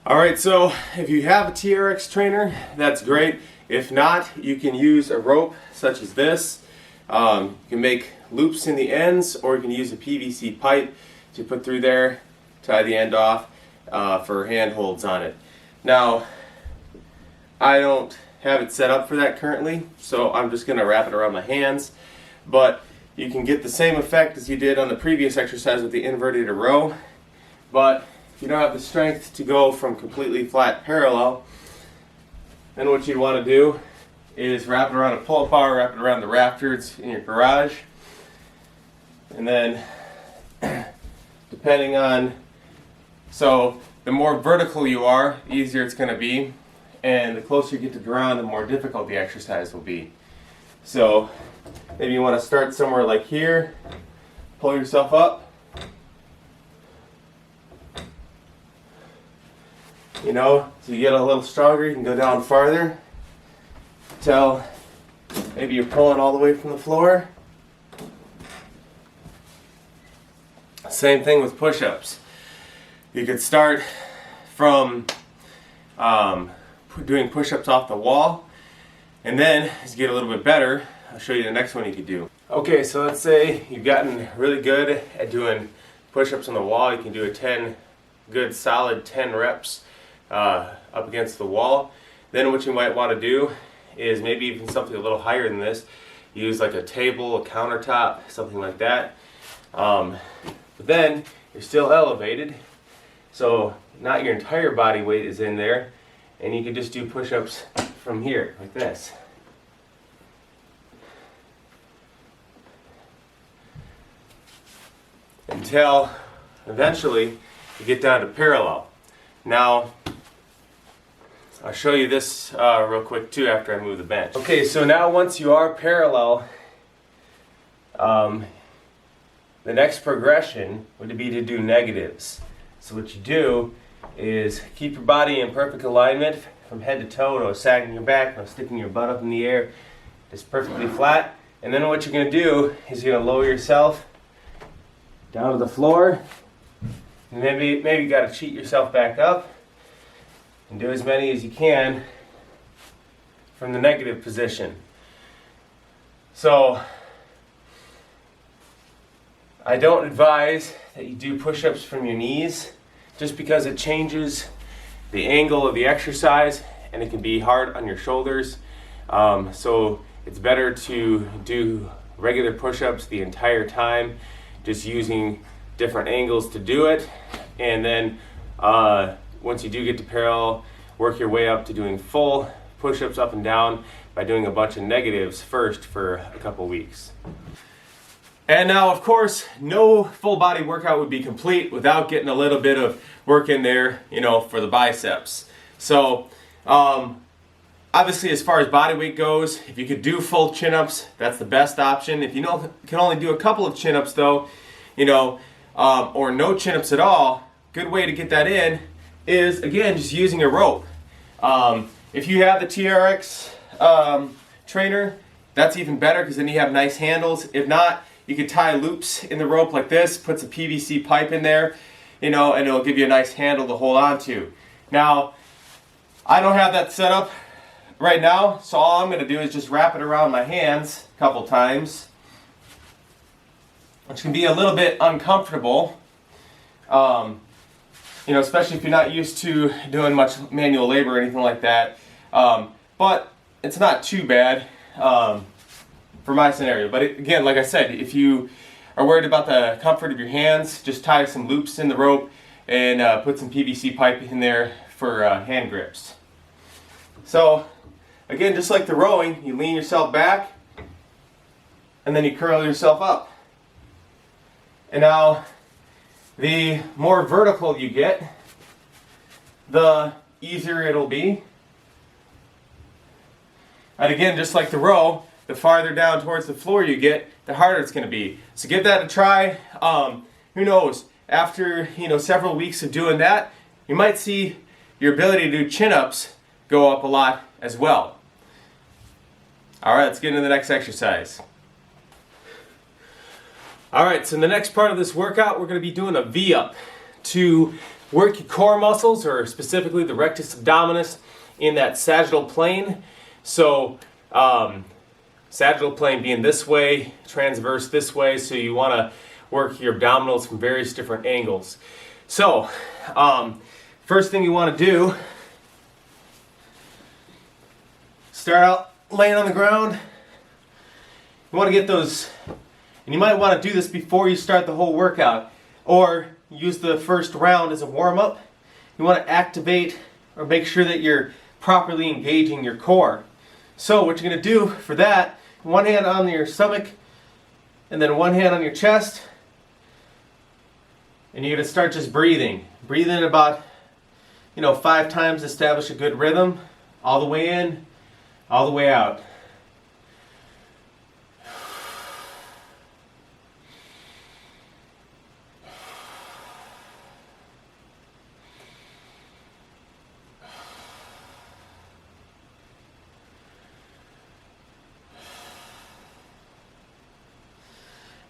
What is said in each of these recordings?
Alright, so if you have a TRX trainer, that's great. If not, you can use a rope such as this. You can make loops in the ends, or you can use a PVC pipe to put through there, tie the end off for handholds on it. Now, I don't have it set up for that currently, so I'm just going to wrap it around my hands. But you can get the same effect as you did on the previous exercise with the inverted row. But if you don't have the strength to go from completely flat parallel, then what you'd want to do is wrap it around a pull-up bar, wrap it around the rafters in your garage, and then depending on, so the more vertical you are, the easier it's going to be, and the closer you get to the ground, the more difficult the exercise will be. So maybe you want to start somewhere like here, pull yourself up, you know, so you get a little stronger, you can go down farther till maybe you're pulling all the way from the floor. Same thing with push-ups. You could start from doing push-ups off the wall, and then as you get a little bit better, I'll show you the next one you could do. Okay, so let's say you've gotten really good at doing push-ups on the wall. You can do a good solid 10 reps up against the wall. Then what you might want to do is maybe even something a little higher than this. Use like a table, a countertop, something like that. But then you're still elevated, so not your entire body weight is in there, and you can just do push-ups from here, like this. Until eventually you get down to parallel. Now, I'll show you this real quick too after I move the bench. Okay, so now once you are parallel, the next progression would be to do negatives. So what you do is keep your body in perfect alignment from head to toe, no sagging your back, no sticking your butt up in the air, just perfectly flat. And then what you're going to do is you're going to lower yourself down to the floor. And maybe you got to cheat yourself back up and do as many as you can from the negative position. So I don't advise that you do push-ups from your knees, just because it changes the angle of the exercise and it can be hard on your shoulders. So it's better to do regular push-ups the entire time, just using different angles to do it. And then once you do get to parallel, work your way up to doing full push-ups up and down by doing a bunch of negatives first for a couple weeks. And now, of course, no full body workout would be complete without getting a little bit of work in there, you know, for the biceps. So, obviously, as far as body weight goes, if you could do full chin-ups, that's the best option. If you can only do a couple of chin-ups, though, you know, or no chin-ups at all, good way to get that in is, again, just using a rope. If you have the TRX trainer, that's even better, because then you have nice handles. If not, you could tie loops in the rope like this, put some PVC pipe in there, you know, and it'll give you a nice handle to hold on to. Now, I don't have that set up right now, so all I'm going to do is just wrap it around my hands a couple times, which can be a little bit uncomfortable, you know, especially if you're not used to doing much manual labor or anything like that. But it's not too bad for my scenario. But again, like I said, if you are worried about the comfort of your hands, just tie some loops in the rope and put some PVC pipe in there for hand grips. So again, just like the rowing, you lean yourself back and then you curl yourself up. And now, the more vertical you get, the easier it'll be. And again, just like the row, the farther down towards the floor you get, the harder it's going to be. So give that a try. Who knows? After several weeks of doing that, you might see your ability to do chin-ups go up a lot as well. All right, let's get into the next exercise. All right, so in the next part of this workout, we're going to be doing a V-up to work your core muscles, or specifically the rectus abdominis in that sagittal plane. So sagittal plane being this way, transverse this way, so you want to work your abdominals from various different angles. So first thing you want to do, start out laying on the ground. You want to get those, and you might want to do this before you start the whole workout, or use the first round as a warm-up. You want to activate or make sure that you're properly engaging your core. So what you're going to do for that, one hand on your stomach and then one hand on your chest, and you're going to start just breathing. Breathe in about 5 times to establish a good rhythm, all the way in, all the way out.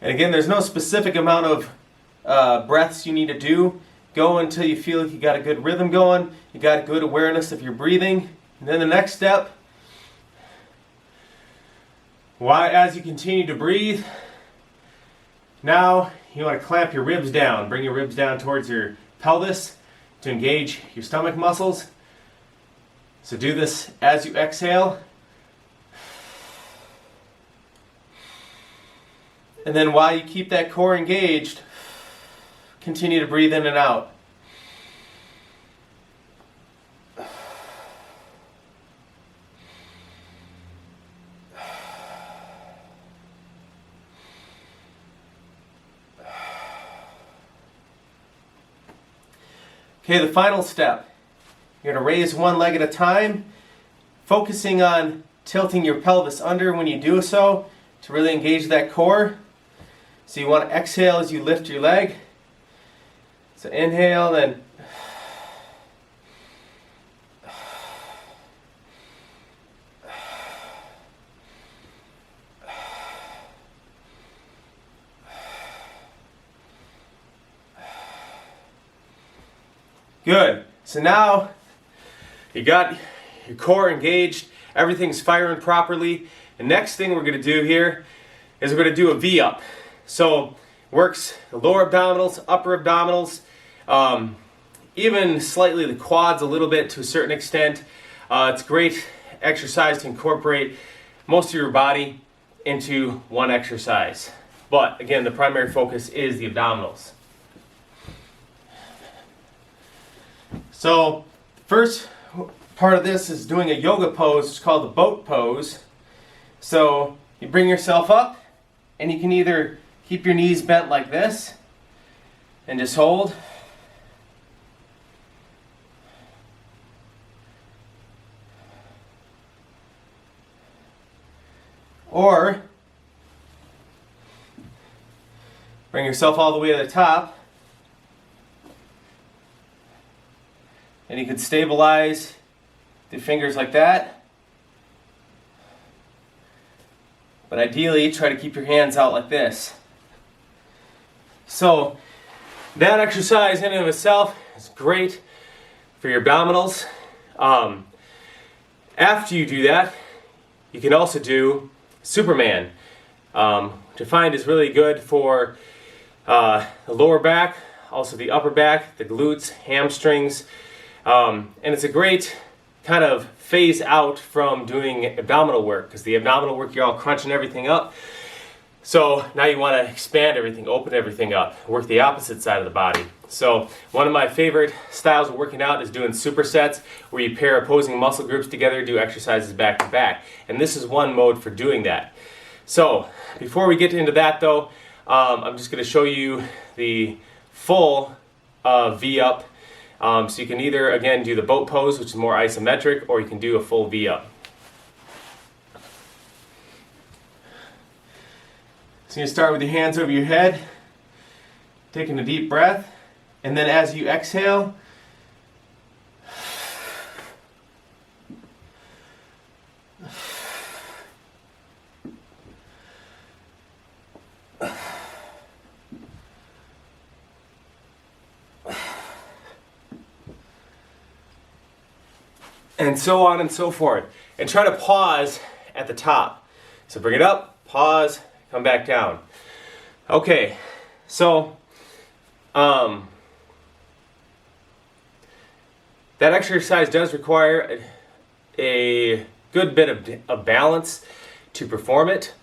And again, there's no specific amount of breaths you need to do. Go until you feel like you got a good rhythm going, you got a good awareness of your breathing. And then the next step, as you continue to breathe, now you want to clamp your ribs down. Bring your ribs down towards your pelvis to engage your stomach muscles. So do this as you exhale. And then while you keep that core engaged, continue to breathe in and out. Okay, the final step. You're going to raise one leg at a time, focusing on tilting your pelvis under when you do so to really engage that core. So you want to exhale as you lift your leg. So inhale, then good. So now you got your core engaged, everything's firing properly. The next thing we're going to do here is we're going to do a V-up. So works the lower abdominals, upper abdominals, even slightly the quads a little bit to a certain extent. It's a great exercise to incorporate most of your body into one exercise. But again, the primary focus is the abdominals. So first part of this is doing a yoga pose. It's called the boat pose. So you bring yourself up, and you can either keep your knees bent like this and just hold. Or bring yourself all the way to the top, and you can stabilize the fingers like that. But ideally, try to keep your hands out like this. So that exercise in and of itself is great for your abdominals. After you do that, you can also do Superman, which I find is really good for the lower back, also the upper back, the glutes, hamstrings, and it's a great kind of phase out from doing abdominal work, because the abdominal work you're all crunching everything up. So now you want to expand everything, open everything up, work the opposite side of the body. So one of my favorite styles of working out is doing supersets, where you pair opposing muscle groups together, do exercises back to back. And this is one mode for doing that. So before we get into that though, I'm just going to show you the full V-up. So you can either, again, do the boat pose, which is more isometric, or you can do a full V-up. So you start with your hands over your head, taking a deep breath, and then as you exhale, and so on and so forth. And try to pause at the top. So bring it up, pause, come back down. Okay, so that exercise does require a good bit of balance to perform it,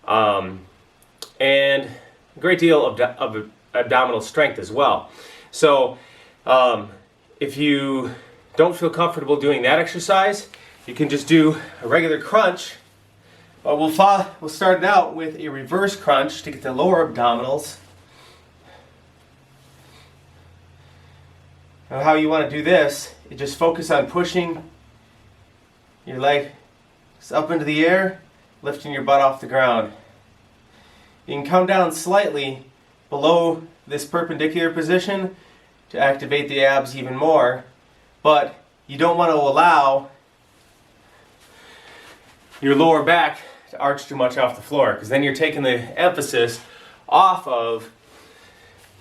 and a great deal of abdominal strength as well. So if you don't feel comfortable doing that exercise, you can just do a regular crunch. But we'll start it out with a reverse crunch to get the lower abdominals. Now how you want to do this, you just focus on pushing your leg up into the air, lifting your butt off the ground. You can come down slightly below this perpendicular position to activate the abs even more, but you don't want to allow your lower back to arch too much off the floor, because then you're taking the emphasis off of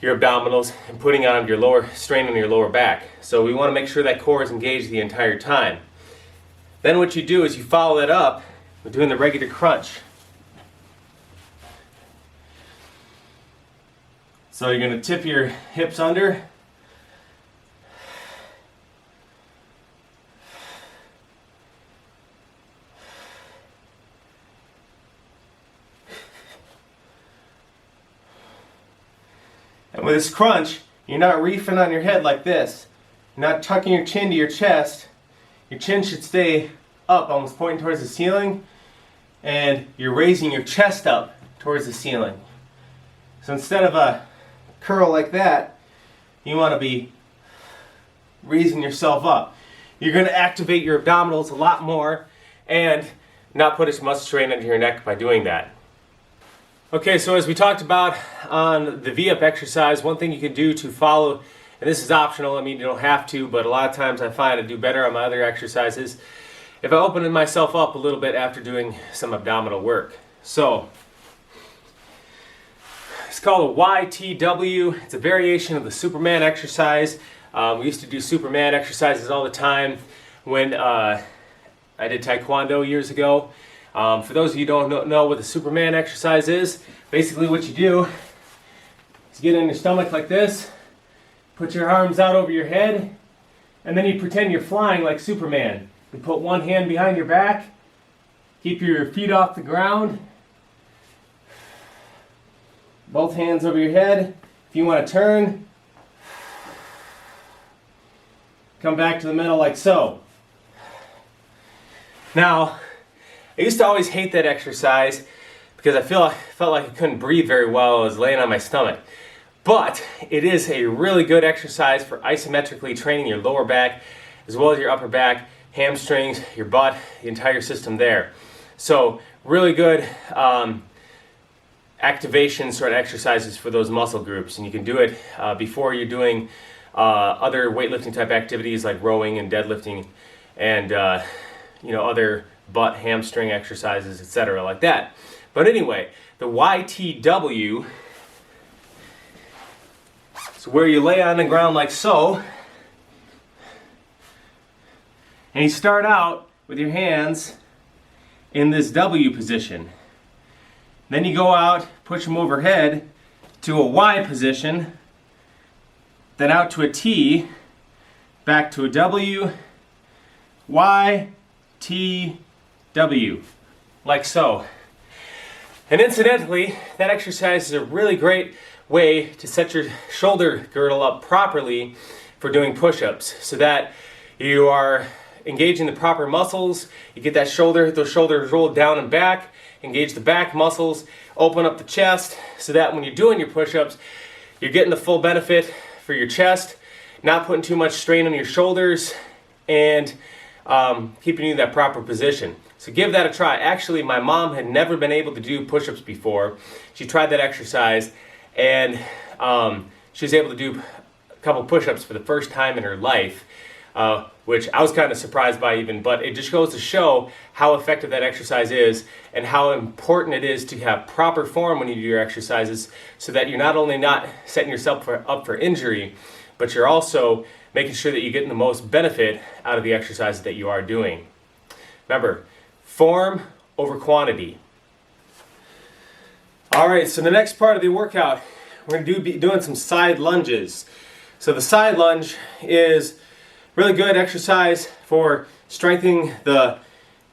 your abdominals and putting on your lower strain on your lower back. So we want to make sure that core is engaged the entire time. Then what you do is you follow that up with doing the regular crunch. So you're going to tip your hips under. And with this crunch, you're not reefing on your head like this. You're not tucking your chin to your chest. Your chin should stay up, almost pointing towards the ceiling, and you're raising your chest up towards the ceiling. So instead of a curl like that, you want to be raising yourself up. You're going to activate your abdominals a lot more and not put as much strain into your neck by doing that. Okay, so as we talked about on the V-up exercise, one thing you can do to follow, and this is optional, I mean you don't have to, but a lot of times I find I do better on my other exercises if I open myself up a little bit after doing some abdominal work. So, it's called a YTW. It's a variation of the Superman exercise. We used to do Superman exercises all the time when I did Taekwondo years ago. For those of you who don't know what the Superman exercise is, basically what you do is get in your stomach like this, put your arms out over your head, and then you pretend you're flying like Superman. You put one hand behind your back, keep your feet off the ground, both hands over your head. If you want to turn, come back to the middle like so. Now, I used to always hate that exercise because I felt like I couldn't breathe very well. I was laying on my stomach. But it is a really good exercise for isometrically training your lower back as well as your upper back, hamstrings, your butt, the entire system there. So really good activation sort of exercises for those muscle groups. And you can do it before you're doing other weightlifting type activities like rowing and deadlifting and other butt, hamstring exercises, etc. like that. But anyway, the YTW is where you lay on the ground like so, and you start out with your hands in this W position. Then you go out, push them overhead to a Y position, then out to a T, back to a W, Y, T, W, like so. And incidentally, that exercise is a really great way to set your shoulder girdle up properly for doing push-ups so that you are engaging the proper muscles. You get those shoulders rolled down and back, engage the back muscles, open up the chest so that when you're doing your push-ups, you're getting the full benefit for your chest, not putting too much strain on your shoulders, and keeping you in that proper position. So give that a try. Actually, my mom had never been able to do push-ups before. She tried that exercise, and she was able to do a couple push-ups for the first time in her life, which I was kind of surprised by even, but it just goes to show how effective that exercise is and how important it is to have proper form when you do your exercises so that you're not only not setting yourself up for injury, but you're also making sure that you're getting the most benefit out of the exercise that you are doing. Remember, form over quantity. All right, so the next part of the workout, we're going to be doing some side lunges. So the side lunge is really good exercise for strengthening the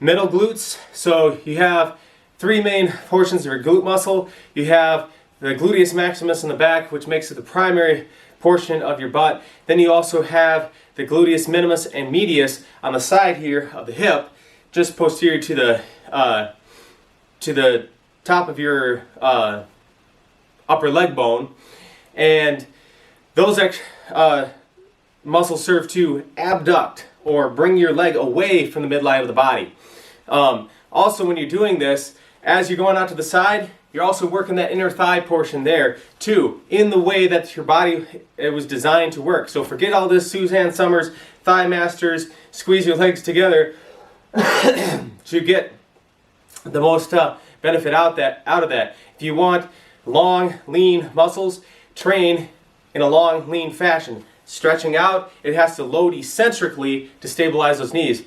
middle glutes. So you have three main portions of your glute muscle. You have the gluteus maximus in the back, which makes it the primary portion of your butt. Then you also have the gluteus minimus and medius on the side here of the hip, just posterior to the top of your upper leg bone. And those muscles serve to abduct or bring your leg away from the midline of the body. Also, when you're doing this, as you're going out to the side, you're also working that inner thigh portion there too, in the way that your body was designed to work. So forget all this Suzanne Somers, thigh masters, squeeze your legs together to get the most benefit out of that. If you want long, lean muscles, train in a long, lean fashion. Stretching out, it has to load eccentrically to stabilize those knees.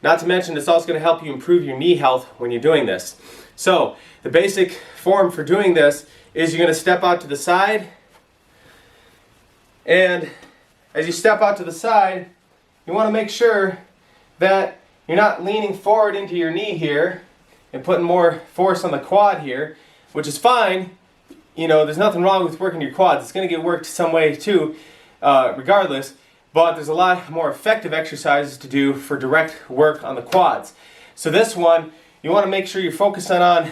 Not to mention, it's also going to help you improve your knee health when you're doing this. So, the basic form for doing this is you're going to step out to the side, and as you step out to the side, you want to make sure that you're not leaning forward into your knee here and putting more force on the quad here, which is fine. You know, there's nothing wrong with working your quads. It's going to get worked some way too, regardless, but there's a lot more effective exercises to do for direct work on the quads. So this one, you want to make sure you're focusing on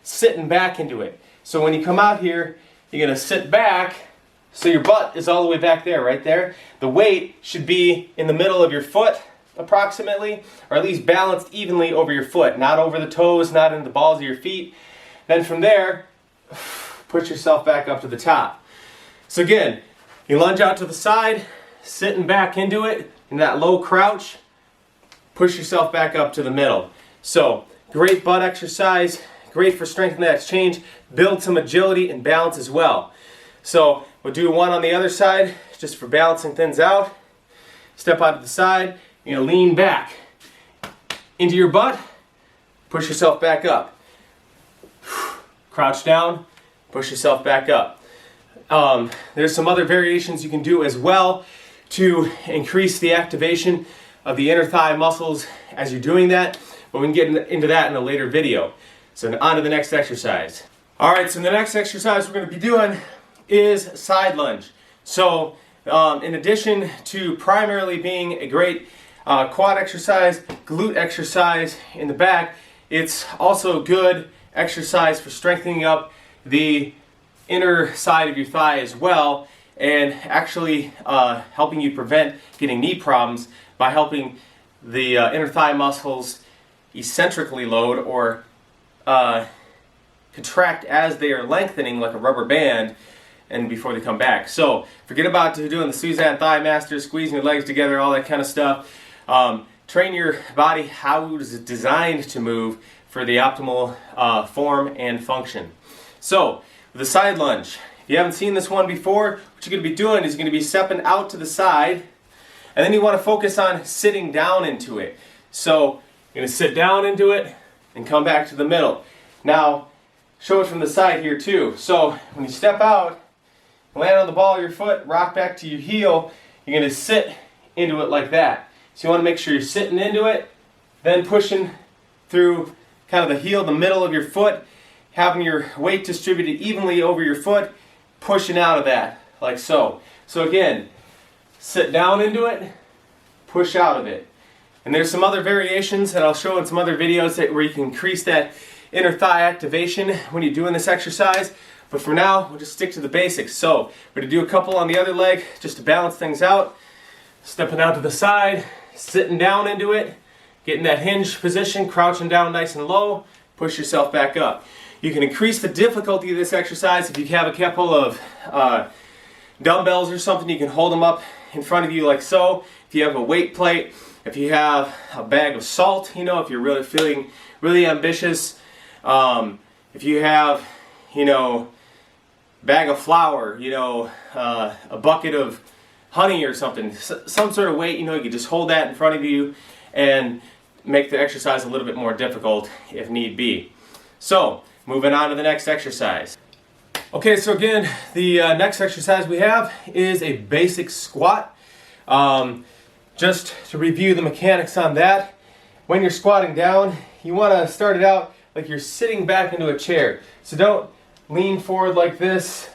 sitting back into it. So when you come out here, you're going to sit back, so your butt is all the way back there, right there. The weight should be in the middle of your foot, approximately, or at least balanced evenly over your foot, not over the toes, not in the balls of your feet. Then from there, push yourself back up to the top. So again, you lunge out to the side, sitting back into it, in that low crouch, push yourself back up to the middle. So, great butt exercise, great for strengthening that exchange, build some agility and balance as well. So, we'll do one on the other side, just for balancing things out. Step out to the side, you're going to lean back into your butt, push yourself back up. Crouch down, push yourself back up. There's some other variations you can do as well to increase the activation of the inner thigh muscles as you're doing that, but we can get into that in a later video. So on to the next exercise. Alright, so the next exercise we're going to be doing is side lunge. So in addition to primarily being a great quad exercise, glute exercise in the back, it's also good exercise for strengthening up the inner side of your thigh as well, and actually helping you prevent getting knee problems by helping the inner thigh muscles eccentrically load or contract as they are lengthening like a rubber band and before they come back. So forget about doing the Suzanne thigh master, squeezing your legs together, all that kind of stuff. Train your body how it is designed to move for the optimal form and function. So the side lunge, if you haven't seen this one before, what you're going to be doing is you're going to be stepping out to the side, and then you want to focus on sitting down into it. So you're going to sit down into it and come back to the middle. Now, show it from the side here too. So when you step out, land on the ball of your foot, rock back to your heel, you're going to sit into it like that. So you want to make sure you're sitting into it, then pushing through kind of the heel, the middle of your foot, having your weight distributed evenly over your foot, pushing out of that, like so. So again, sit down into it, push out of it. And there's some other variations that I'll show in some other videos where you can increase that inner thigh activation when you're doing this exercise. But for now, we'll just stick to the basics. So we're going to do a couple on the other leg just to balance things out. Stepping out to the side, sitting down into it, getting that hinge position, crouching down nice and low, push yourself back up. You can increase the difficulty of this exercise if you have a couple of dumbbells or something. You can hold them up in front of you like so. If you have a weight plate, if you have a bag of salt, you know, if you're really feeling really ambitious, if you have, you know, bag of flour, you know, a bucket of honey or something, some sort of weight, you know, you can just hold that in front of you and make the exercise a little bit more difficult if need be. So, moving on to the next exercise. Okay, so again, the next exercise we have is a basic squat. Just to review the mechanics on that, when you're squatting down, you want to start it out like you're sitting back into a chair. So don't lean forward like this.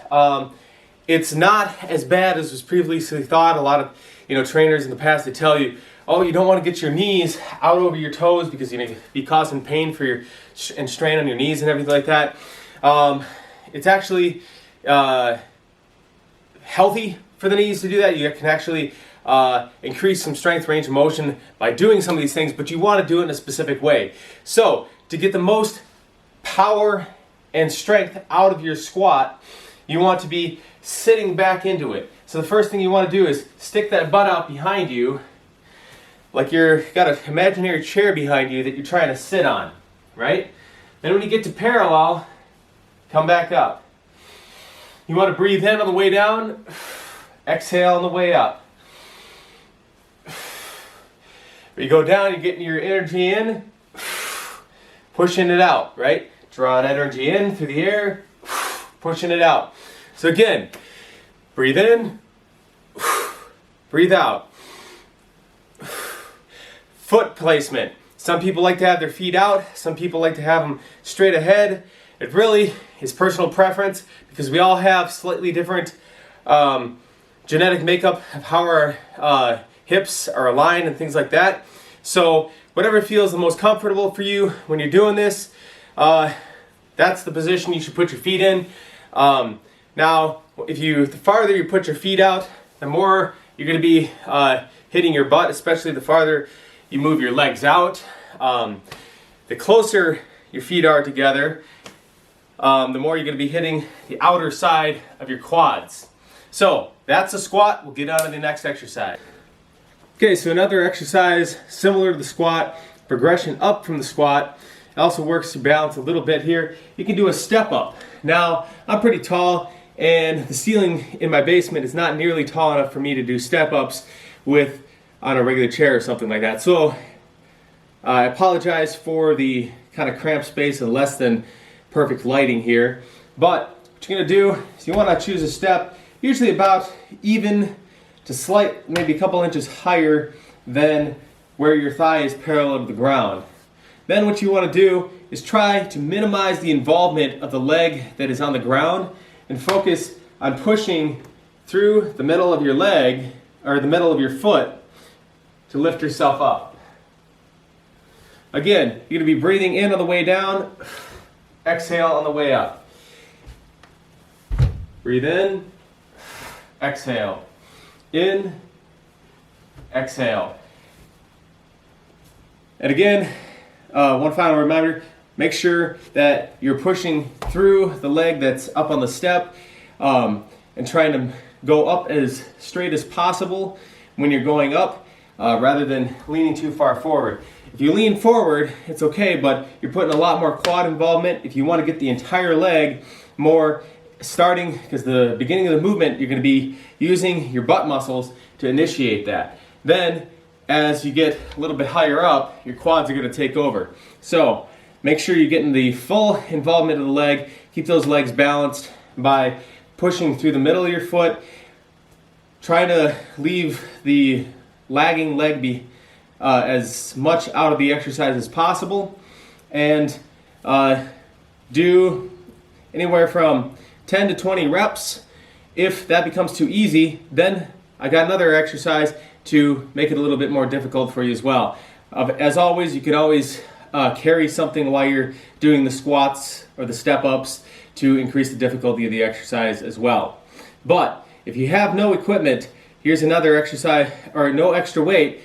It's not as bad as was previously thought. A lot of trainers in the past, they tell you, oh, you don't want to get your knees out over your toes because you may be causing pain for your and strain on your knees and everything like that. It's actually healthy for the knees to do that. You can actually increase some strength, range of motion by doing some of these things, but you want to do it in a specific way. So to get the most power and strength out of your squat, you want to be sitting back into it. So the first thing you want to do is stick that butt out behind you, like you've got an imaginary chair behind you that you're trying to sit on, right? Then when you get to parallel, come back up. You want to breathe in on the way down, exhale on the way up. When you go down, you're getting your energy in, pushing it out, right? Drawing energy in through the air, pushing it out. So again, breathe in, breathe out. Foot placement. Some people like to have their feet out, some people like to have them straight ahead. It really is personal preference because we all have slightly different genetic makeup of how our hips are aligned and things like that. So whatever feels the most comfortable for you when you're doing this, that's the position you should put your feet in. Now, the farther you put your feet out, the more you're going to be hitting your butt, especially the farther you move your legs out. The closer your feet are together, the more you're going to be hitting the outer side of your quads. So that's a squat. We'll get on to the next exercise. Okay, so another exercise similar to the squat, progression up from the squat. It also works to balance a little bit here. You can do a step up. Now, I'm pretty tall, and the ceiling in my basement is not nearly tall enough for me to do step ups on a regular chair or something like that. So I apologize for the kind of cramped space and less than perfect lighting here. But what you're going to do is you want to choose a step, usually about even to slight, maybe a couple inches higher than where your thigh is parallel to the ground. Then what you want to do is try to minimize the involvement of the leg that is on the ground and focus on pushing through the middle of your leg or the middle of your foot to lift yourself up. Again, you're going to be breathing in on the way down, exhale on the way up. Breathe in, exhale. In, exhale. And again, one final reminder, make sure that you're pushing through the leg that's up on the step and trying to go up as straight as possible when you're going up rather than leaning too far forward. If you lean forward, it's okay, but you're putting a lot more quad involvement. If you want to get the entire leg more starting, because the beginning of the movement, you're going to be using your butt muscles to initiate that. Then, as you get a little bit higher up, your quads are going to take over. So, make sure you're getting the full involvement of the leg. Keep those legs balanced by pushing through the middle of your foot. Try to leave the lagging leg as much out of the exercise as possible. And do anywhere from 10 to 20 reps. If that becomes too easy, then I got another exercise to make it a little bit more difficult for you as well. As always, you can always carry something while you're doing the squats or the step ups to increase the difficulty of the exercise as well. But if you have no equipment, here's another exercise, or no extra weight,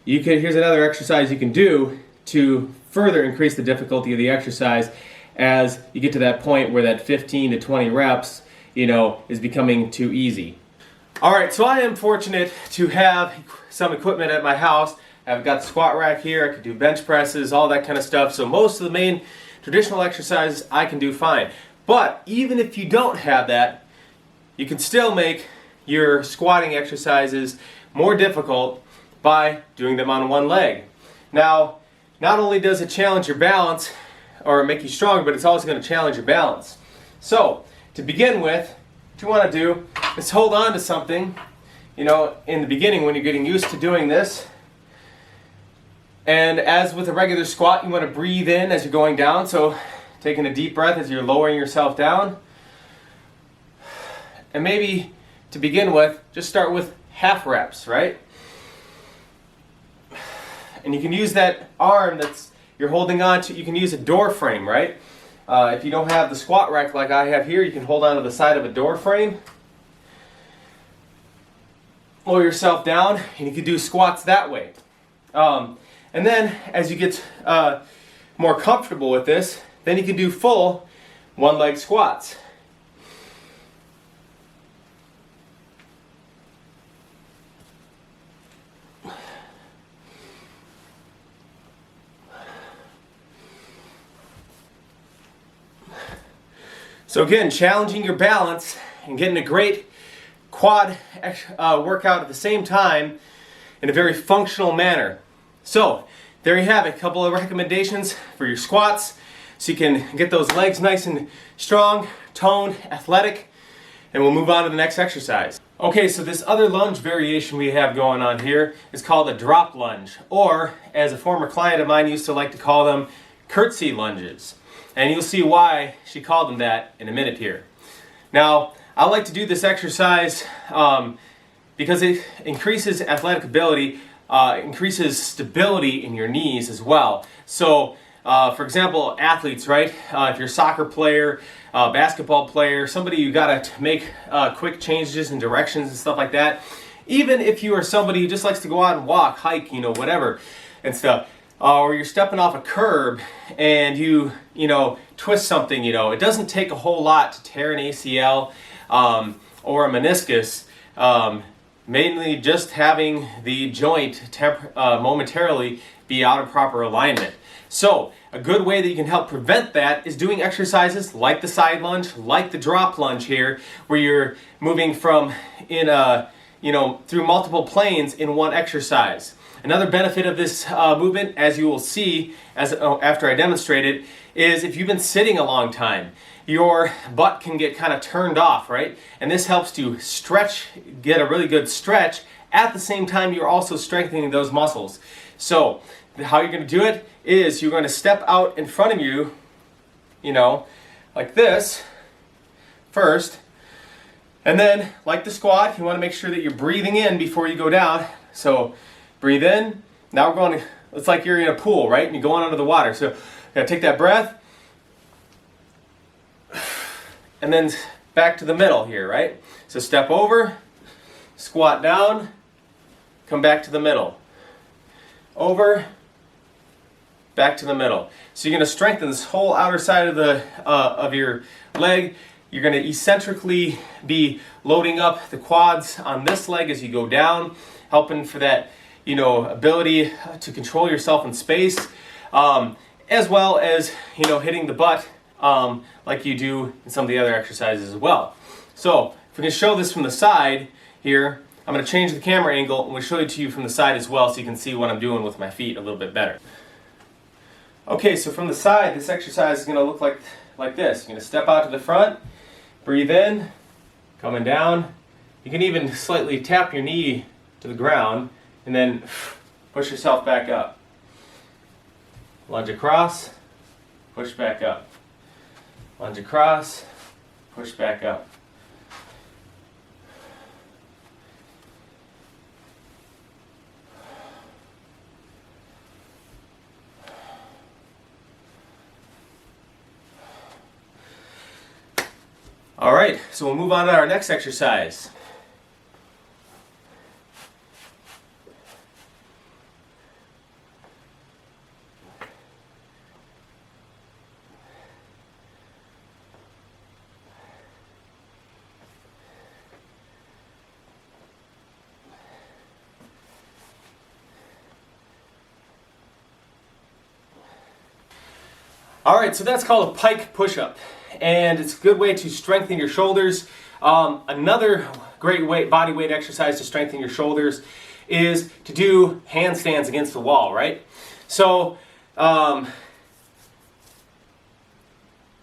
here's another exercise you can do to further increase the difficulty of the exercise as you get to that point where that 15 to 20 reps, is becoming too easy. All right, so I am fortunate to have some equipment at my house. I've got the squat rack here, I can do bench presses, all that kind of stuff. So most of the main traditional exercises I can do fine. But even if you don't have that, you can still make your squatting exercises more difficult by doing them on one leg. Now, not only does it challenge your balance or make you stronger, but it's also going to challenge your balance. So, to begin with, what you want to do is hold on to something, in the beginning when you're getting used to doing this. And as with a regular squat, you want to breathe in as you're going down. So, taking a deep breath as you're lowering yourself down. And maybe to begin with, just start with half reps, right? And you can use that arm that's you're holding on to, you can use a door frame, right? If you don't have the squat rack like I have here, you can hold on to the side of a door frame. Lower yourself down, and you can do squats that way. And then, as you get more comfortable with this, then you can do full one-leg squats. So again, challenging your balance and getting a great quad workout at the same time in a very functional manner. So there you have it, a couple of recommendations for your squats so you can get those legs nice and strong, toned, athletic, and we'll move on to the next exercise. Okay, so this other lunge variation we have going on here is called a drop lunge, or as a former client of mine used to like to call them, curtsy lunges. And you'll see why she called them that in a minute here. Now, I like to do this exercise because it increases athletic ability, increases stability in your knees as well. So, for example, athletes, right? If you're a soccer player, basketball player, somebody you gotta make quick changes in directions and stuff like that. Even if you are somebody who just likes to go out and walk, hike, whatever and stuff. Or you're stepping off a curb and you twist something, it doesn't take a whole lot to tear an ACL or a meniscus, mainly just having the joint momentarily be out of proper alignment. So, a good way that you can help prevent that is doing exercises like the side lunge, like the drop lunge here, where you're moving from through multiple planes in one exercise. Another benefit of this movement, as you will see after I demonstrate it, is if you've been sitting a long time, your butt can get kind of turned off, right? And this helps to get a really good stretch. At the same time, you're also strengthening those muscles. So, how you're going to do it is you're going to step out in front of you, like this, first. And then, like the squat, you want to make sure that you're breathing in before you go down. So, breathe in. Now we're going to, it's like you're in a pool, right? And you're going under the water. So, you got to take that breath. And then back to the middle here, right? So, step over, squat down, come back to the middle. Over, back to the middle. So, you're going to strengthen this whole outer side of your leg. You're going to eccentrically be loading up the quads on this leg as you go down, helping for that ability to control yourself in space, as well as, hitting the butt like you do in some of the other exercises as well. So, if we can show this from the side here, I'm going to change the camera angle and we'll show it to you from the side as well so you can see what I'm doing with my feet a little bit better. Okay, so from the side, this exercise is going to look like this. You're going to step out to the front, breathe in, coming down. You can even slightly tap your knee to the ground and then push yourself back up. Lunge across, push back up. Lunge across, push back up. All right, so we'll move on to our next exercise. All right, so that's called a pike push-up. and it's a good way to strengthen your shoulders. Another great body weight exercise to strengthen your shoulders is to do handstands against the wall, right? So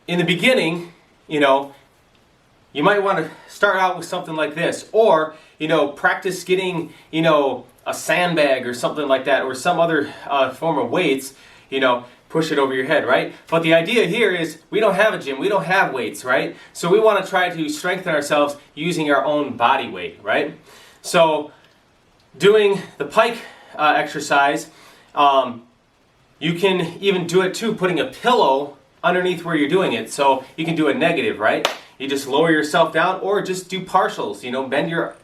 in the beginning, you might want to start out with something like this, or practice getting a sandbag or something like that, or some other form of weights, push it over your head, right? But the idea here is we don't have a gym, we don't have weights, right? So we want to try to strengthen ourselves using our own body weight, right? So doing the pike exercise, you can even do it too, putting a pillow underneath where you're doing it. So you can do a negative, right? You just lower yourself down, or just do partials, bend your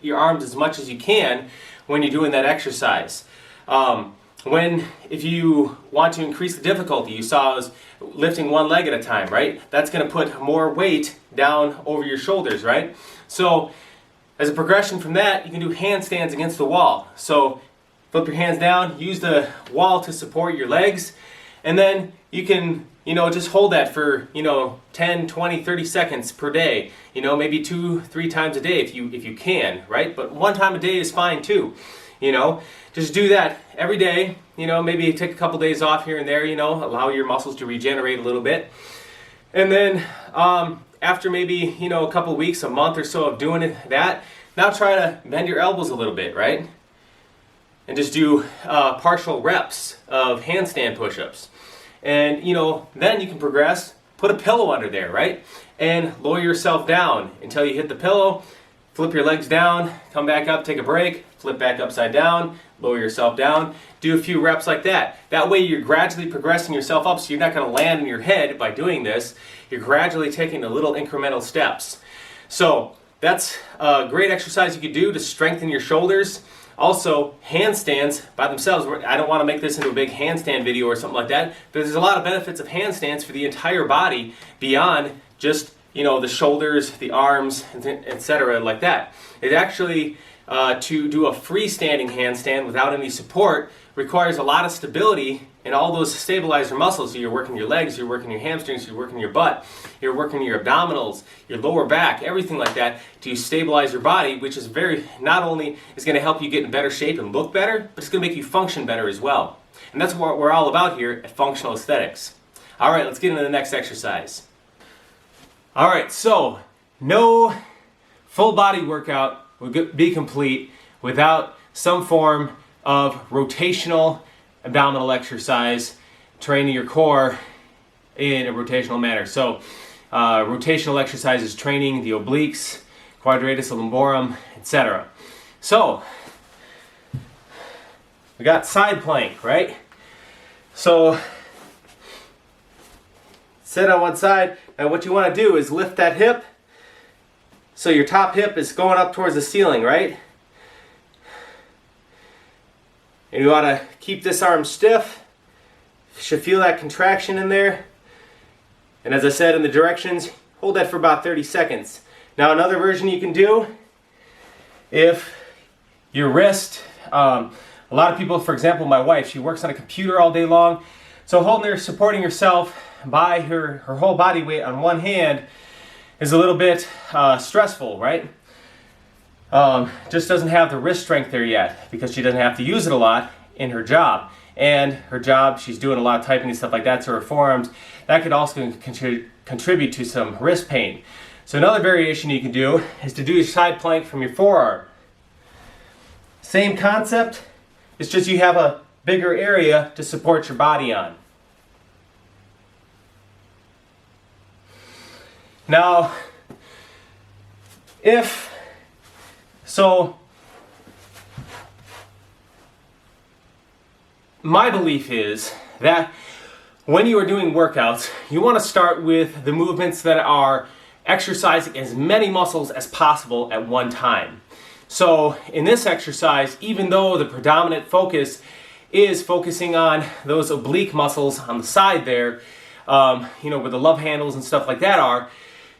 your arms as much as you can when you're doing that exercise. If you want to increase the difficulty, you saw I was lifting one leg at a time, right? That's going to put more weight down over your shoulders, right? So as a progression from that, you can do handstands against the wall. So flip your hands down, use the wall to support your legs, and then you can just hold that for 10, 20, 30 seconds per day, maybe 2-3 times a day if you can, right? But one time a day is fine too. Just do that every day, maybe take a couple days off here and there, allow your muscles to regenerate a little bit. And then after maybe, a couple weeks, a month or so of doing that, now try to bend your elbows a little bit, right? And just do partial reps of handstand push-ups. And, then you can progress, put a pillow under there, right? And lower yourself down until you hit the pillow, flip your legs down, come back up, take a break, flip back upside down, lower yourself down, do a few reps like that. That way you're gradually progressing yourself up, so you're not going to land in your head by doing this. You're gradually taking the little incremental steps. So that's a great exercise you could do to strengthen your shoulders. Also, handstands by themselves, I don't want to make this into a big handstand video or something like that, but there's a lot of benefits of handstands for the entire body beyond just the shoulders, the arms, etc. like that. It actually, to do a freestanding handstand without any support, requires a lot of stability in all those stabilizer muscles. So you're working your legs, you're working your hamstrings, you're working your butt, you're working your abdominals, your lower back, everything like that to stabilize your body, which is not only is going to help you get in better shape and look better, but it's going to make you function better as well. And that's what we're all about here at Functional Aesthetics. All right, let's get into the next exercise. All right, so no full body workout would be complete without some form of rotational abdominal exercise, training your core in a rotational manner. So rotational exercises training the obliques, quadratus lumborum, etc. So we got side plank, right? So sit on one side, and what you want to do is lift that hip so your top hip is going up towards the ceiling, right? And you want to keep this arm stiff. You should feel that contraction in there. And as I said in the directions, hold that for about 30 seconds. Now another version you can do, if your wrist, a lot of people, for example my wife, she works on a computer all day long, so holding her, supporting herself by her whole body weight on one hand is a little bit stressful, right? Just doesn't have the wrist strength there yet because she doesn't have to use it a lot in her job. And her job, she's doing a lot of typing and stuff like that, so her forearms, that could also contribute to some wrist pain. So another variation you can do is to do your side plank from your forearm. Same concept, it's just you have a bigger area to support your body on. Now, my belief is that when you are doing workouts, you want to start with the movements that are exercising as many muscles as possible at one time. So in this exercise, even though the predominant focus is focusing on those oblique muscles on the side there, where the love handles and stuff like that are,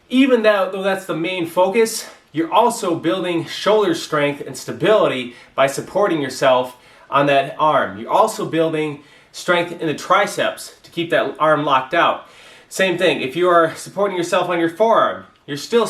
even though that's the main focus, you're also building shoulder strength and stability by supporting yourself on that arm. You're also building strength in the triceps to keep that arm locked out. Same thing, if you are supporting yourself on your forearm, you're still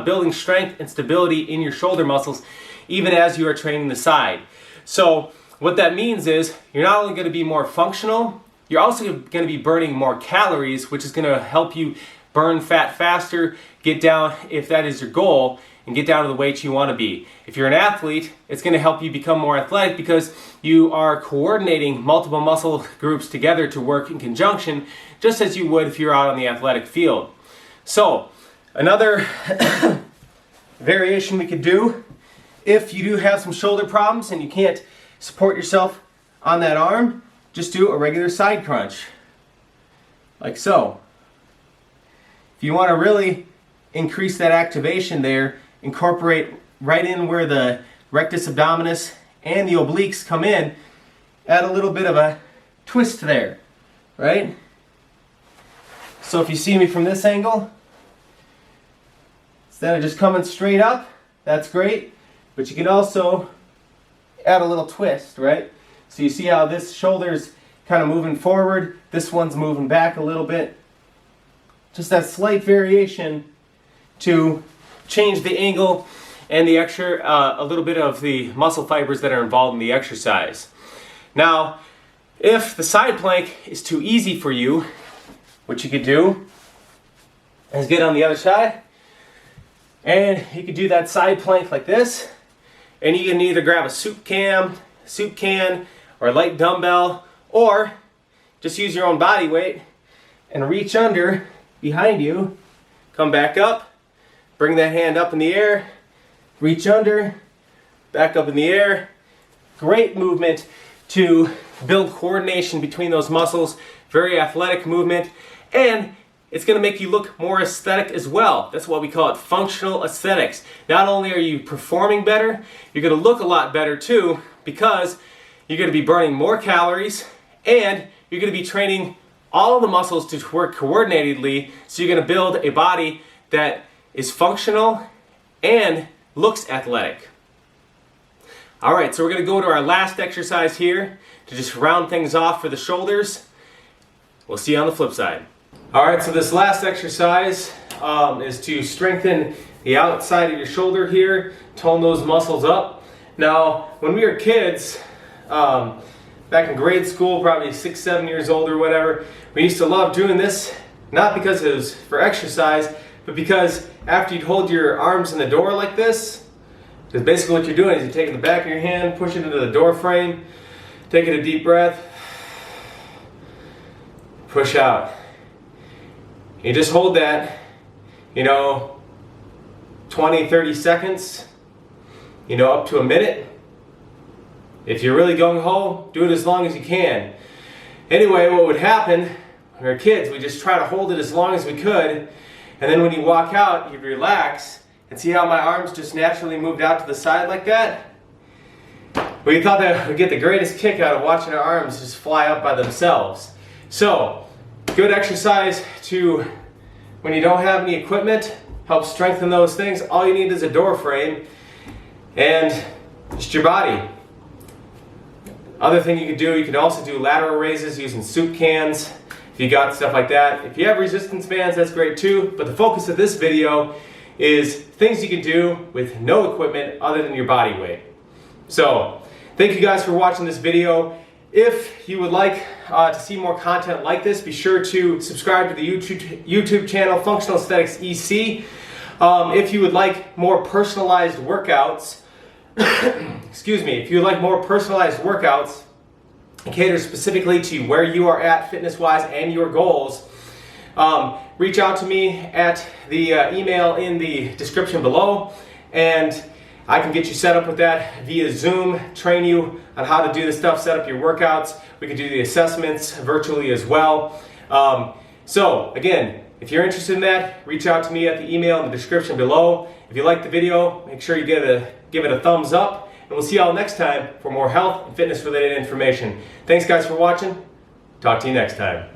building strength and stability in your shoulder muscles even as you are training the side. So what that means is you're not only going to be more functional, you're also going to be burning more calories, which is going to help you burn fat faster, get down, if that is your goal, and get down to the weight you want to be. If you're an athlete, it's going to help you become more athletic because you are coordinating multiple muscle groups together to work in conjunction, just as you would if you're out on the athletic field. So, another variation we could do, if you do have some shoulder problems and you can't support yourself on that arm, just do a regular side crunch, like so. If you want to really increase that activation there, incorporate right in where the rectus abdominis and the obliques come in, add a little bit of a twist there, right? So if you see me from this angle, instead of just coming straight up, that's great, but you can also add a little twist, right? So you see how this shoulder's kind of moving forward, this one's moving back a little bit. Just that slight variation to change the angle and the extra, a little bit of the muscle fibers that are involved in the exercise. Now, if the side plank is too easy for you, what you could do is get on the other side, and you could do that side plank like this, and you can either grab a soup can, or a light dumbbell, or just use your own body weight and reach under behind you, come back up, bring that hand up in the air, reach under, back up in the air. Great movement to build coordination between those muscles, very athletic movement, and it's going to make you look more aesthetic as well. That's why we call it functional aesthetics. Not only are you performing better, you're going to look a lot better too, because you're going to be burning more calories and you're going to be training all the muscles to work coordinatedly, so you're going to build a body that is functional and looks athletic. Alright, so we're going to go to our last exercise here to just round things off for the shoulders. We'll see you on the flip side. Alright, so this last exercise is to strengthen the outside of your shoulder here, tone those muscles up. Now, when we were kids, back in grade school, probably 6, 7 years old or whatever, we used to love doing this, not because it was for exercise, but because after you'd hold your arms in the door like this, because basically what you're doing is you're taking the back of your hand, push it into the door frame, taking a deep breath, push out. You just hold that, 20, 30 seconds, up to a minute. If you're really gung-ho, do it as long as you can. Anyway, what would happen when we were kids, we just try to hold it as long as we could, and then when you walk out, you'd relax, and see how my arms just naturally moved out to the side like that? We thought that we'd get the greatest kick out of watching our arms just fly up by themselves. So, good exercise to, when you don't have any equipment, help strengthen those things. All you need is a door frame and just your body. Other thing you can also do lateral raises using soup cans, if you got stuff like that. If you have resistance bands, that's great too, but the focus of this video is things you can do with no equipment other than your body weight. So, thank you guys for watching this video. If you would like to see more content like this, be sure to subscribe to the YouTube channel Functional Aesthetics EC. If you would like more personalized workouts, excuse me, if you would like more personalized workouts, cater specifically to where you are at fitness-wise and your goals, reach out to me at the email in the description below, and I can get you set up with that via Zoom, train you on how to do the stuff, set up your workouts. We can do the assessments virtually as well. So again, if you're interested in that, reach out to me at the email in the description below. If you like the video, make sure you give it a thumbs up, and we'll see y'all next time for more health and fitness related information. Thanks guys for watching. Talk to you next time.